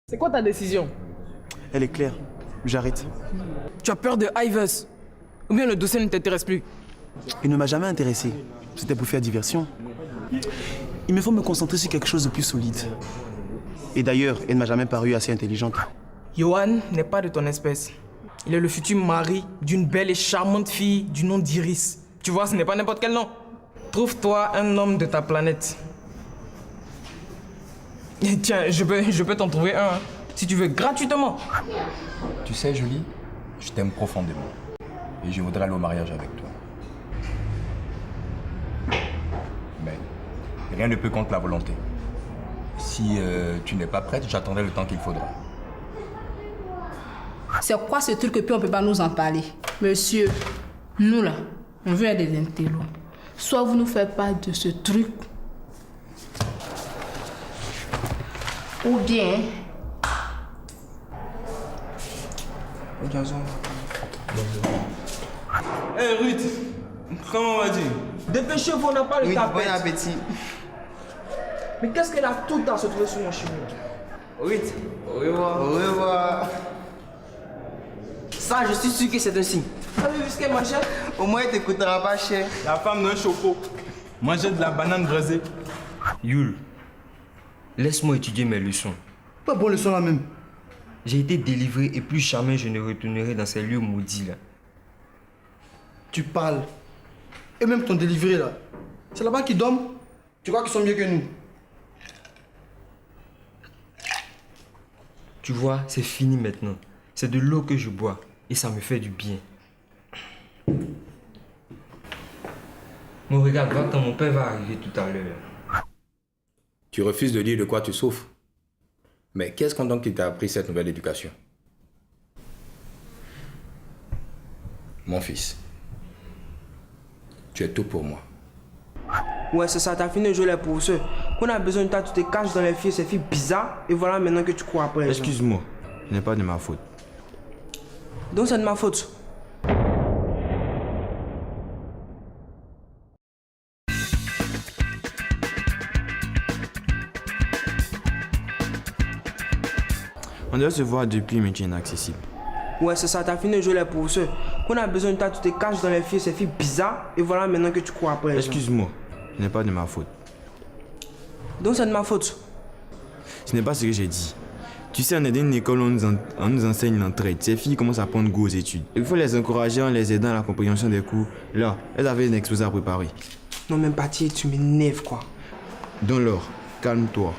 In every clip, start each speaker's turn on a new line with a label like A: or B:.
A: C'est quoi ta décision?
B: Elle est claire. J'arrête.
A: Tu as peur de Ivers? Ou bien le dossier ne t'intéresse plus?
B: Il ne m'a jamais intéressé. C'était pour faire diversion. Il me faut me concentrer sur quelque chose de plus solide. Et d'ailleurs, elle ne m'a jamais paru assez intelligente.
A: Johan n'est pas de ton espèce. Il est le futur mari d'une belle et charmante fille du nom d'Iris. Tu vois, ce n'est pas n'importe quel nom. Trouve-toi un homme de ta planète. Et tiens, je peux t'en trouver un, hein, si tu veux, gratuitement.
C: Tu sais, Julie, je t'aime profondément. Et je voudrais aller au mariage avec toi. Mais rien ne peut contre la volonté. Si tu n'es pas prête, j'attendrai le temps qu'il faudra.
D: C'est quoi ce truc et puis on ne peut pas nous en parler? Monsieur, nous là, on veut être des intellos. Soit vous nous faites part de ce truc, ou bien...
E: Hey Ruth, comment vas-tu?
A: Dépêchez-vous, on n'a pas le temps.
E: Bon appétit.
A: Mais qu'est-ce qu'elle a tout à se trouver sur mon cheveu?
E: Ruth, au revoir. Au revoir. Ça, je suis sûr que c'est un signe.
A: Avez-vous vu ce qu'elle mangeait?
E: Au moins, il ne te coûtera pas cher. La femme d'un choco. Manger de la banane braisée.
F: Yul, laisse-moi étudier mes leçons.
G: Pas bon leçon là même.
F: J'ai été délivré et plus jamais je ne retournerai dans ces lieux maudits là.
G: Tu parles. Et même ton délivré là. C'est là-bas qu'ils dorment. Tu crois qu'ils sont mieux que nous?
F: Tu vois, c'est fini maintenant. C'est de l'eau que je bois et ça me fait du bien. Mon regarde, va quand mon père va arriver tout à l'heure.
C: Tu refuses de dire de quoi tu souffres. Mais qu'est-ce qu'on donc qui t'a appris cette nouvelle éducation? Mon fils, tu es tout pour moi.
H: Ouais, c'est ça, t'as fini de jouer les pousseux. Qu'on a besoin de toi, tu te caches dans les filles, ces filles bizarres, et voilà maintenant que tu cours après les gens.
C: Excuse-moi, ce n'est pas de ma faute.
H: Donc c'est de ma faute.
I: On doit se voir depuis, mais tu es inaccessible.
H: Ouais, c'est ça, t'as fini de jouer les pousseux. Qu'on a besoin de toi, tu te caches dans les filles, ces filles bizarres, et voilà maintenant que tu cours après les gens.
I: Excuse-moi, ce n'est pas de ma faute.
H: Donc c'est de ma faute.
I: Ce n'est pas ce que j'ai dit. Tu sais, on est dans une école où on nous enseigne l'entraide. Ces filles commencent à prendre goût aux études. Il faut les encourager en les aidant à la compréhension des cours. Là, elles avaient un exposé à préparer.
H: Non, même Pati, tu m'énerves quoi.
I: Donc Laure, calme-toi.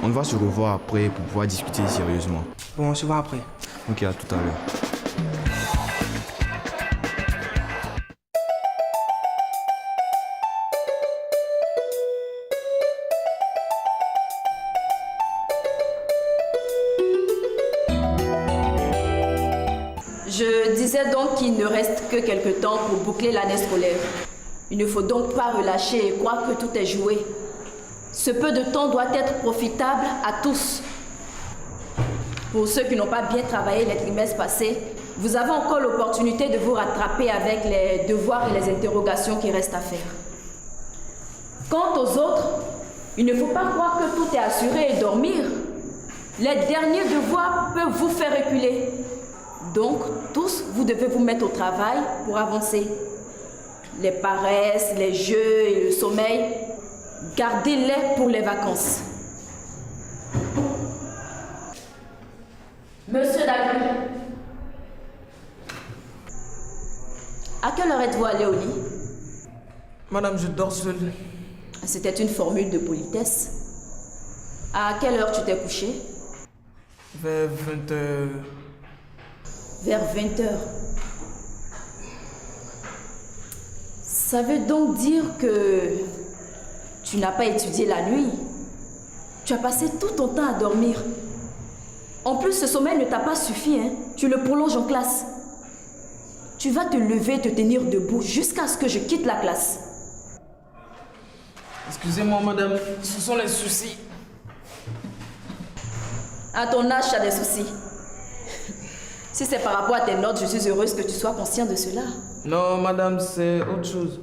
I: On va se revoir après pour pouvoir discuter sérieusement.
H: Bon, on se voit après.
I: Ok, à tout à l'heure.
J: Je disais donc qu'il ne reste que quelques temps pour boucler l'année scolaire. Il ne faut donc pas relâcher et croire que tout est joué. Ce peu de temps doit être profitable à tous. Pour ceux qui n'ont pas bien travaillé les trimestres passés, vous avez encore l'opportunité de vous rattraper avec les devoirs et les interrogations qui restent à faire. Quant aux autres, il ne faut pas croire que tout est assuré et dormir. Les derniers devoirs peuvent vous faire reculer. Donc, tous, vous devez vous mettre au travail pour avancer. Les paresses, les jeux et le sommeil, gardez-les pour les vacances. Monsieur Dagny, à quelle heure êtes-vous allé au lit?
A: Madame, je dors seule.
J: C'était une formule de politesse. À quelle heure tu t'es couché?
A: Vers 20h.
J: Vers 20h. Ça veut donc dire que tu n'as pas étudié la nuit. Tu as passé tout ton temps à dormir. En plus, ce sommeil ne t'a pas suffi, hein? Tu le prolonges en classe. Tu vas te lever et te tenir debout jusqu'à ce que je quitte la classe.
A: Excusez-moi, madame, ce sont les soucis.
J: À ton âge, tu as des soucis. Si c'est par rapport à tes notes, je suis heureuse que tu sois conscient de cela.
A: Non, madame, c'est autre chose.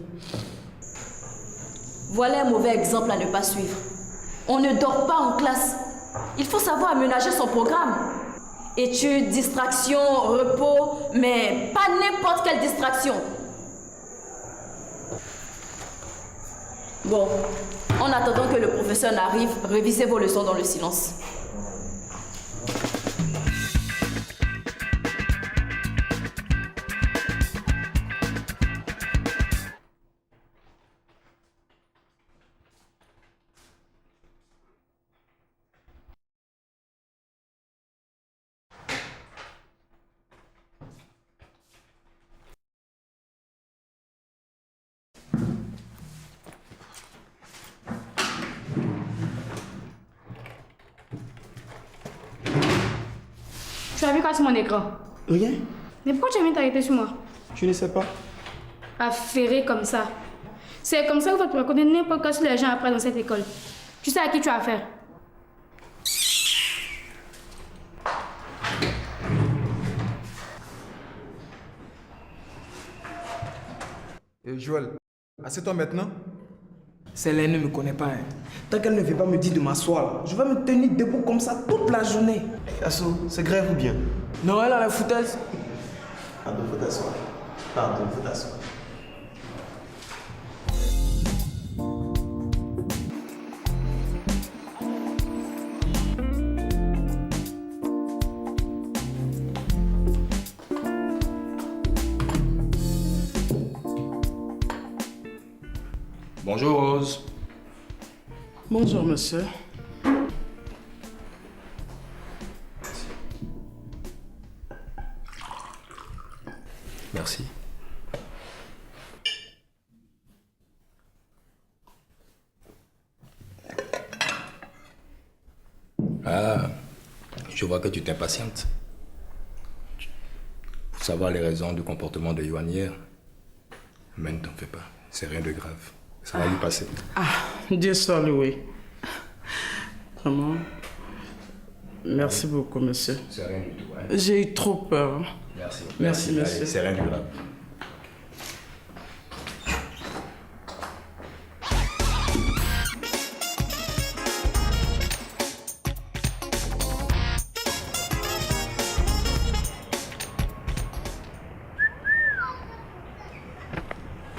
J: Voilà un mauvais exemple à ne pas suivre. On ne dort pas en classe. Il faut savoir aménager son programme. Études, distractions, repos, mais pas n'importe quelle distraction. Bon, en attendant que le professeur n'arrive, révisez vos leçons dans le silence.
K: Tu as vu quoi sur mon écran?
B: Rien.
K: Mais pourquoi tu as mis t'arrêter sur moi?
B: Je ne sais pas.
K: Affairé comme ça. C'est comme ça que vous pouvez raconter n'importe quoi sur les gens après dans cette école. Tu sais à qui tu as affaire?
E: Joël, assieds-toi maintenant.
A: Celle-là ne me connaît pas. Hein. Tant qu'elle ne veut pas me dire de m'asseoir, je vais me tenir debout comme ça toute la journée.
B: Asso, c'est grave ou bien?
A: Non, elle a la foutaise.
B: Pardon, faut t'asseoir. Pardon, faut t'asseoir.
C: Bonjour Rose.
G: Bonjour, monsieur.
C: Merci. Ah, je vois que tu t'impatientes. Pour savoir les raisons du comportement de Yohan hier. Mais ne t'en fais pas, c'est rien de grave. Ça va lui passer.
G: Ah, Dieu soit loué. Vraiment. Merci beaucoup, monsieur.
C: C'est rien du tout. Hein.
G: J'ai eu trop peur.
C: Merci.
G: Merci, monsieur.
C: Allez, c'est rien de grave.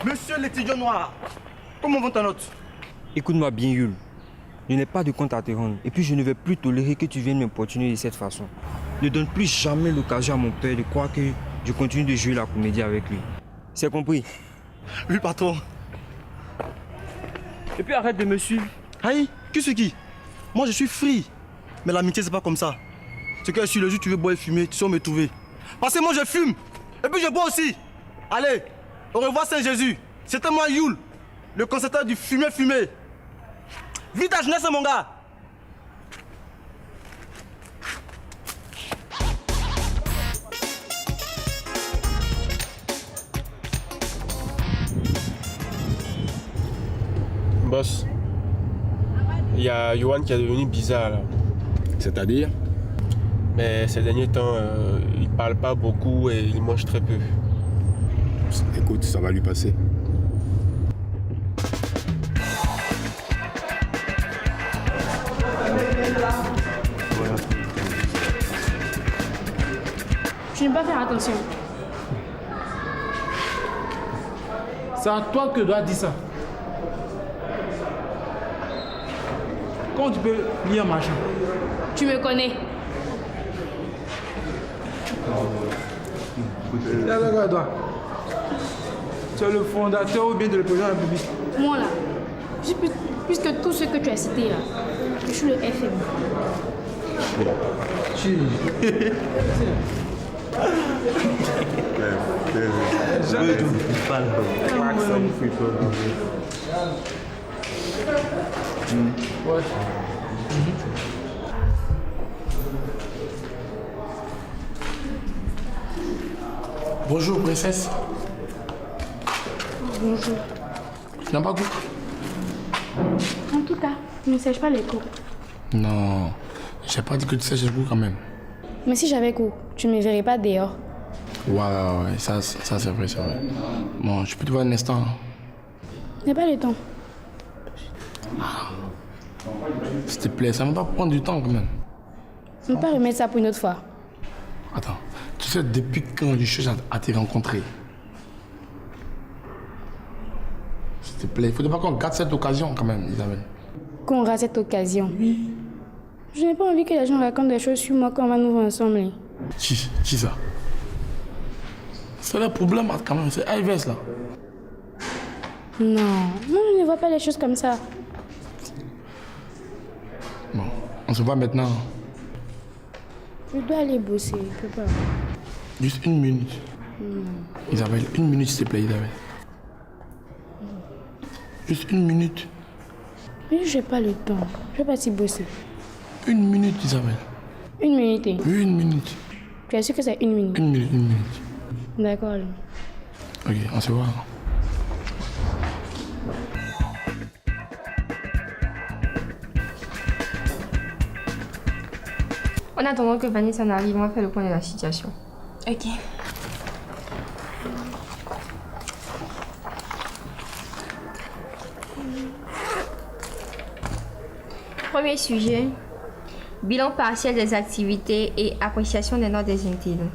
G: Monsieur l'étudiant noir, comment va ta note?
H: Écoute-moi bien, Yul. Je n'ai pas de compte à te rendre. Et puis je ne vais plus tolérer que tu viennes m'importuner de cette façon. Ne donne plus jamais l'occasion à mon père de croire que je continue de jouer la comédie avec lui. C'est compris?
G: Oui, patron.
H: Et puis arrête de me suivre.
G: Aïe, qui c'est qui? Moi, je suis free. Mais l'amitié, c'est pas comme ça. C'est que sur le jour, tu veux boire et fumer, tu sais me trouver. Parce que moi, je fume. Et puis, je bois aussi. Allez, au revoir, Saint-Jésus. C'était moi, Yul, le concepteur du fumer. Vite ta jeunesse, mon gars.
L: Boss, il y a Yohan qui est devenu bizarre là.
C: C'est-à-dire?
L: Mais ces derniers temps, il parle pas beaucoup et il mange très peu.
C: Écoute, ça va lui passer.
K: Tu ne peux pas faire attention.
G: C'est à toi que je dois dire ça. Comment tu peux lire ma chambre?
K: Tu me connais.
G: Regarde-toi. Tu es le fondateur ou bien de le président de la République?
K: Moi là, puisque tout ce que tu as cité là, je suis le FM.
G: Bonjour, princesse.
K: Bonjour.
G: Tu n'as pas goût?
K: En tout cas, tu ne sèches pas les cours.
G: Non, j'ai pas dit que tu sèches le goût quand même.
K: Mais si j'avais cours, tu ne me verrais pas dehors.
G: Ouais, ça c'est vrai, c'est vrai. Bon, je peux te voir un instant.
K: Il n'y a pas le temps.
M: S'il te plaît, ça ne va pas prendre du temps quand même.
K: On peut pas remettre ça pour une autre fois.
M: Attends, tu sais depuis quand je cherche à te rencontrer? S'il te plaît, il ne faudrait pas qu'on gâte cette occasion quand même, Isabelle.
K: Qu'on rate cette occasion. Oui. Je n'ai pas envie que les gens racontent des choses sur moi quand on va nous voir ensemble.
M: Qui ça? C'est le problème quand même, c'est Ives là.
K: Non, je ne vois pas les choses comme ça.
M: Bon, on se voit maintenant.
K: Je dois aller bosser, je peux pas.
M: Juste une minute. Isabelle, une minute s'il te plaît, Isabelle. Juste une minute.
K: Mais je n'ai pas le temps. Je vais partir bosser.
M: Une minute, Isabelle.
K: Une minute?
M: Oui, une minute.
K: Tu es sûr que c'est une minute?
M: Une minute.
K: D'accord.
M: Ok, on se voit.
N: En attendant que Vanessa n'arrive, on va faire le point de la situation.
J: Ok.
N: Premier sujet, bilan partiel des activités et appréciation des notes des intellos.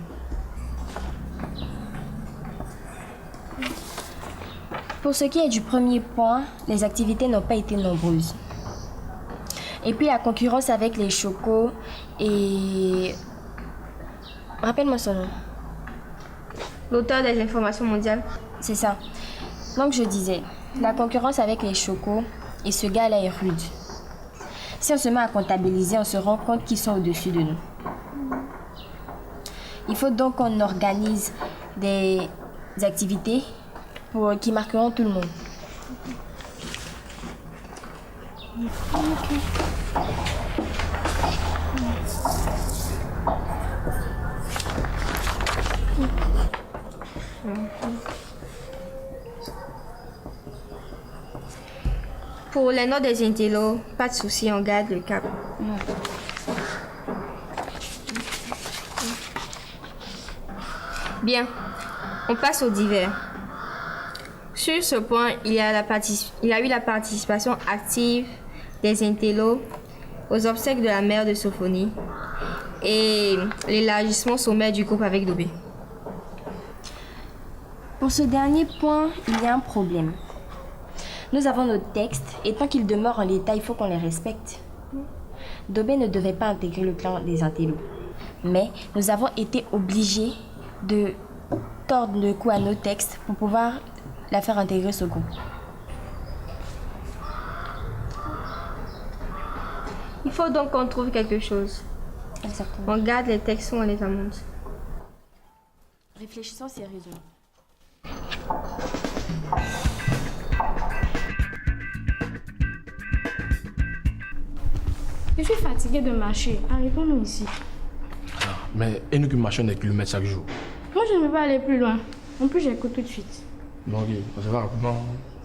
O: Pour ce qui est du premier point, les activités n'ont pas été nombreuses. Et puis la concurrence avec les chocos et... Rappelle-moi son nom.
N: L'auteur des informations mondiales.
O: C'est ça. Donc je disais, la concurrence avec les chocos et ce gars-là est rude. Si on se met à comptabiliser, on se rend compte qu'ils sont au-dessus de nous. Il faut donc qu'on organise des activités qui marqueront tout le monde.
N: Pour les notes des intellos, pas de souci, on garde le cap. Bien, on passe au divers. Sur ce point, il y a eu la participation active des intellos aux obsèques de la mère de Sophonie et l'élargissement sommaire du groupe avec Dobé.
O: Pour ce dernier point, il y a un problème. Nous avons nos textes et tant qu'ils demeurent en l'état, il faut qu'on les respecte. Dobé ne devait pas intégrer le clan des intellos. Mais nous avons été obligés de tordre le cou à nos textes pour pouvoir la faire intégrer ce groupe.
N: Il faut donc qu'on trouve quelque chose.
O: Exactement.
N: On garde les textes ou on les amende.
O: Réfléchissons sérieusement.
K: Je suis fatiguée de marcher. Arrêtons-nous ici.
M: Mais et nous qui marchons des kilomètres chaque jour.
K: Moi, je ne veux pas aller plus loin. En plus, j'écoute tout de suite.
M: Bon, ok, on se voit rapidement.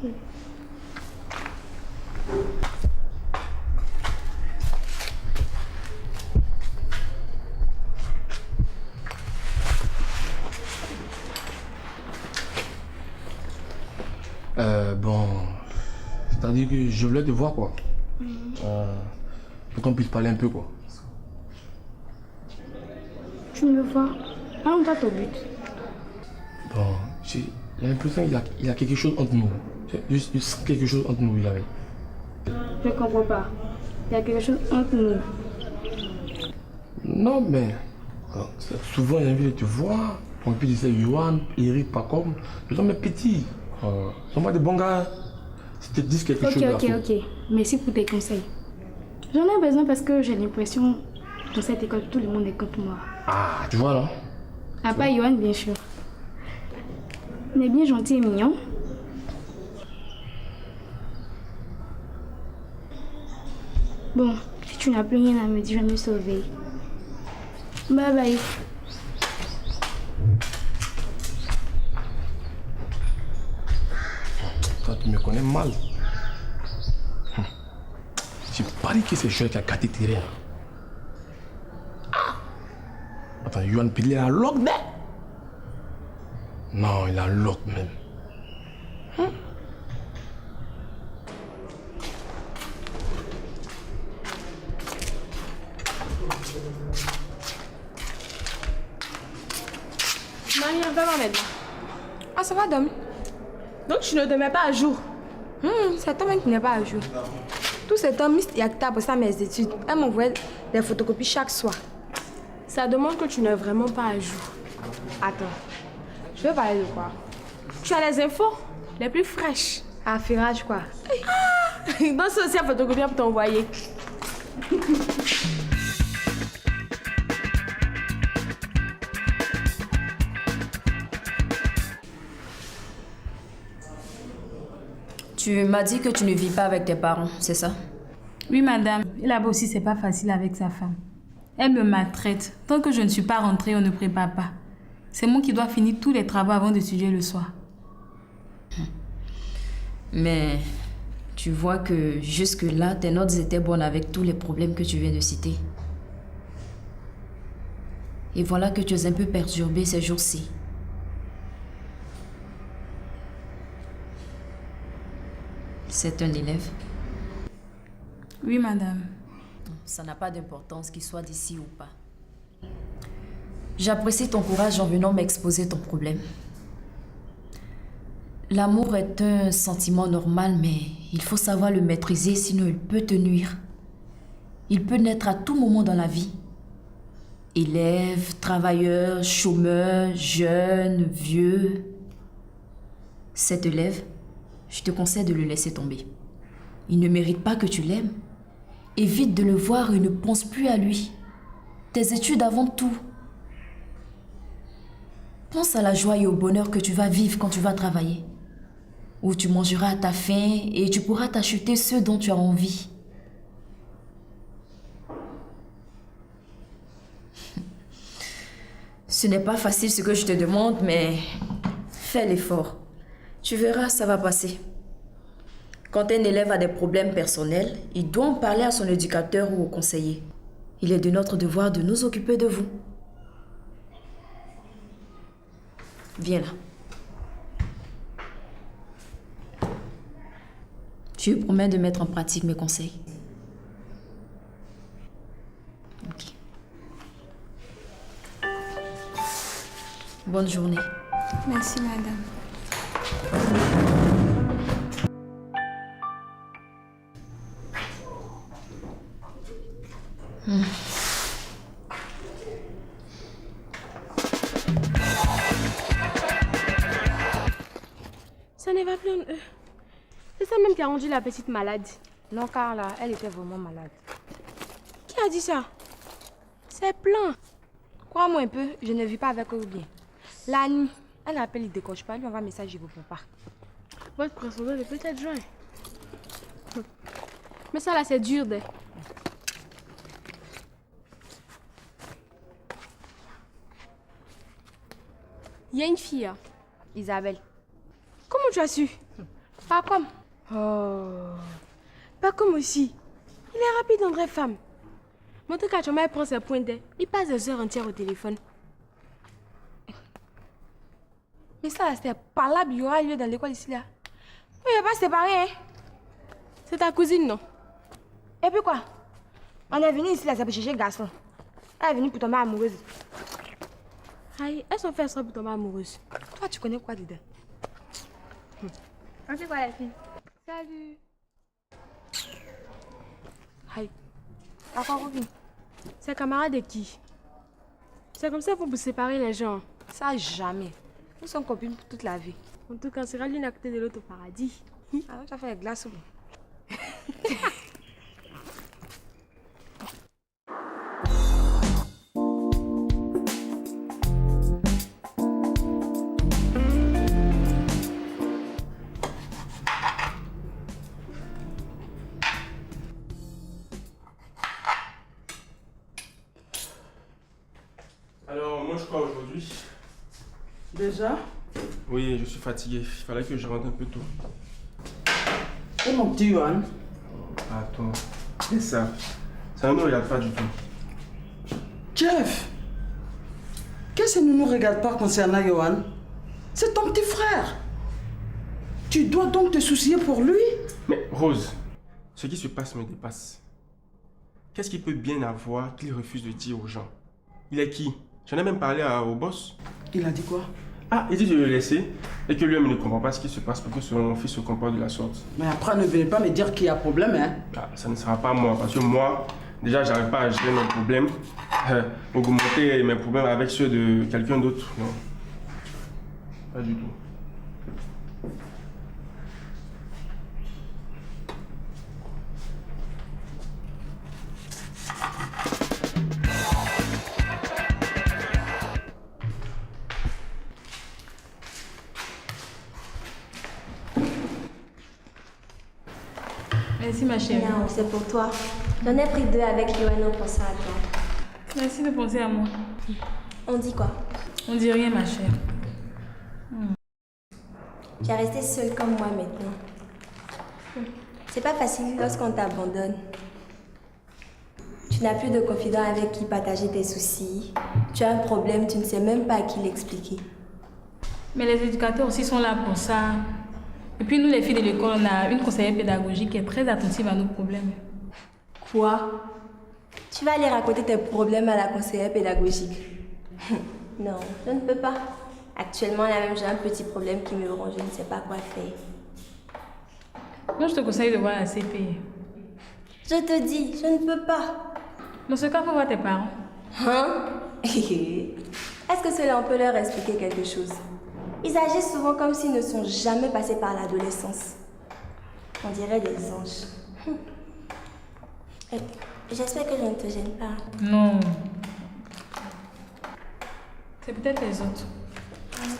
K: Oui.
M: Bon, c'est-à-dire que je voulais te voir quoi. Pour qu'on puisse parler un peu quoi.
K: Tu me vois. On va au but.
M: Bon, j'ai l'impression qu'il y a quelque chose entre nous. Juste quelque chose entre nous, Isabelle.
K: Je ne comprends pas. Il y a quelque chose entre nous.
M: Non, mais souvent j'ai envie de te voir. On peut dire Yohan, Eric, pas comme. Nous sommes petits. Nous sommes des bons gars. Si tu te dis quelque chose.
K: Ok. Merci pour tes conseils. J'en ai besoin parce que j'ai l'impression que dans cette école, tout le monde est contre moi.
M: Ah, tu vois là.
K: À part Yohan, bien sûr. Il est bien gentil et mignon. Bon, si tu n'as plus rien à me dire, je vais me sauver. Bye bye.
M: Toi, tu me connais mal. Tu paries que c'est Joël qui a gâté tes rêves. Attends, Yohan Pili a lock there. Non, il a lock même.
K: Marie, va maintenant.
N: Ah, ça va, Dom?
K: Donc tu ne te mets pas à jour?
N: C'est toi-même qui n'est pas à jour. Tous ces temps, Miss Yakta pour ça mes études. Elle m'envoie des photocopies chaque soir.
K: Ça demande que tu n'es vraiment pas à jour.
N: Attends, je vais parler de quoi?
K: Tu as les infos les plus fraîches.
N: Affairage quoi?
K: Dans ce aussi à photocopier pour t'envoyer.
J: Tu m'as dit que tu ne vis pas avec tes parents, c'est ça?
D: Oui, madame. Et là-bas aussi, c'est pas facile avec sa femme. Elle me maltraite. Tant que je ne suis pas rentrée, on ne prépare pas. C'est moi qui dois finir tous les travaux avant d'étudier le soir.
J: Mais tu vois que jusque-là, tes notes étaient bonnes avec tous les problèmes que tu viens de citer. Et voilà que tu es un peu perturbée ces jours-ci. C'est un élève?
D: Oui, madame.
J: Ça n'a pas d'importance qu'il soit d'ici ou pas. J'apprécie ton courage en venant m'exposer ton problème. L'amour est un sentiment normal, mais il faut savoir le maîtriser, sinon il peut te nuire. Il peut naître à tout moment dans la vie. Élève, travailleur, chômeur, jeune, vieux. Cet élève, je te conseille de le laisser tomber. Il ne mérite pas que tu l'aimes. Évite de le voir et ne pense plus à lui. Tes études avant tout. Pense à la joie et au bonheur que tu vas vivre quand tu vas travailler. Où tu mangeras à ta faim et tu pourras t'acheter ce dont tu as envie. Ce n'est pas facile ce que je te demande, mais fais l'effort. Tu verras, ça va passer. Quand un élève a des problèmes personnels, il doit en parler à son éducateur ou au conseiller. Il est de notre devoir de nous occuper de vous. Viens là. Tu me promets de mettre en pratique mes conseils. Ok. Bonne journée.
N: Merci, madame.
K: Ça ne va plus. C'est ça même qui a rendu la petite malade.
N: Non, Carla, elle était vraiment malade.
K: Qui a dit ça? C'est plein.
N: Crois-moi un peu, je ne vis pas avec eux bien. La nuit, elle appelle, il décoche pas, lui envoie un message, je ne réponds pas.
K: Votre précédent est peut-être juin. Mais ça là, c'est dur, dès. Il y a une fille, hein.
N: Isabelle.
K: Comment tu as su?
N: Pas comme.
K: Oh. Pas comme aussi. Il est rapide en vraie femme. Mais en tout cas, il prend ses points d'air. Il passe des heures entières au téléphone.
N: Mais ça, c'était pas là, il y aura lieu dans l'école ici, là. Il n'y a pas séparé, hein.
K: C'est ta cousine, non?
N: Et puis quoi? On est venu ici, là, ça peut chercher le garçon. Elle est venue pour tomber amoureuse.
K: Aïe, elles sont faites ça pour tomber amoureuse.
N: Toi, tu connais quoi dedans?
K: On fait quoi, la fille? Salut.
N: Aïe. À quoi revient?
K: C'est camarade de qui? C'est comme ça qu'il faut vous séparer les gens.
N: Ça, jamais. Nous sommes copines pour toute la vie.
K: En tout cas, on sera l'une à côté de l'autre au paradis.
N: Alors, tu as fait la glace ou
L: Alors, moi, je crois aujourd'hui.
P: Déjà?
L: Oui, je suis fatigué. Il fallait que je rentre un peu tôt.
P: Et mon petit Yohan?
L: Attends. C'est ça. Ça ne nous regarde pas du tout.
P: Jeff! Qu'est-ce que ne nous regarde pas concernant Yohan? C'est ton petit frère. Tu dois donc te soucier pour lui?
L: Mais Rose, ce qui se passe me dépasse. Qu'est-ce qu'il peut bien avoir qu'il refuse de dire aux gens? Il est qui? J'en ai même parlé au boss.
P: Il a dit quoi?
L: Ah, il dit de le laisser et que lui-même ne comprend pas ce qui se passe pour que son fils se comporte de la sorte.
P: Mais après, ne venez pas me dire qu'il y a problème, hein?
L: Ah, ça ne sera pas moi, parce que moi, déjà, j'arrive pas à gérer mes problèmes. Augmenter mes problèmes avec ceux de quelqu'un d'autre, non. Pas du tout.
D: Merci ma chérie.
O: Non, c'est pour toi. J'en ai pris 2 avec Yoann en pensant à toi.
D: Merci de penser à moi.
O: On dit quoi?
D: On dit rien ma chère.
O: Tu es restée seule comme moi maintenant. C'est pas facile lorsqu'on t'abandonne. Tu n'as plus de confident avec qui partager tes soucis. Tu as un problème, tu ne sais même pas à qui l'expliquer.
D: Mais les éducateurs aussi sont là pour ça. Et puis nous les filles de l'école, on a une conseillère pédagogique qui est très attentive à nos problèmes.
O: Quoi? Tu vas aller raconter tes problèmes à la conseillère pédagogique? Non, je ne peux pas. Actuellement, là même, j'ai un petit problème qui me ronge, je ne sais pas quoi faire.
D: Moi, je te conseille de voir la CPI.
O: Je te dis, je ne peux pas.
D: Dans ce cas, faut voir tes parents.
O: Hein? Est-ce que cela, on peut leur expliquer quelque chose? Ils agissent souvent comme s'ils ne sont jamais passés par l'adolescence. On dirait des anges. J'espère que je ne te gêne pas.
D: Non. C'est peut-être les autres.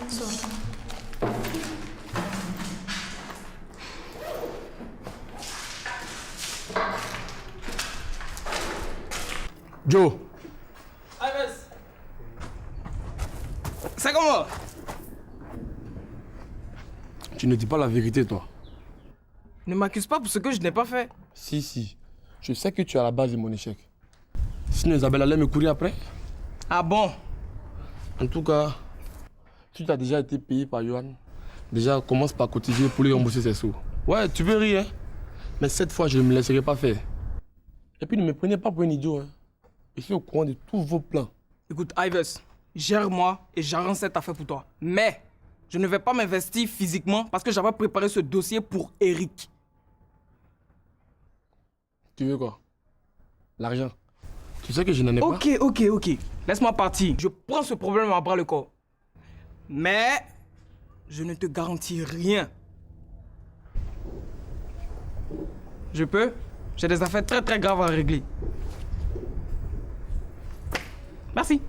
D: Sors.
G: Joe.
A: C'est comment?
G: Tu ne dis pas la vérité, toi.
A: Ne m'accuse pas pour ce que je n'ai pas fait.
G: Si. Je sais que tu es à la base de mon échec. Sinon, Isabelle allait me courir après.
A: Ah bon?
G: En tout cas, si tu as déjà été payé par Yoann, déjà commence par cotiser pour lui rembourser ses sous. Ouais, tu veux rire, hein? Mais cette fois, je ne me laisserai pas faire. Et puis, ne me prenez pas pour un idiot, hein? Je suis au courant de tous vos plans.
A: Écoute, Ivers, gère-moi et j'arrange cette affaire pour toi. Mais je ne vais pas m'investir physiquement parce que j'avais préparé ce dossier pour Eric.
G: Tu veux quoi? L'argent. Tu sais que je n'en ai pas.
A: Ok. Laisse-moi partir. Je prends ce problème à bras le corps. Mais je ne te garantis rien. Je peux? J'ai des affaires très graves à régler. Merci.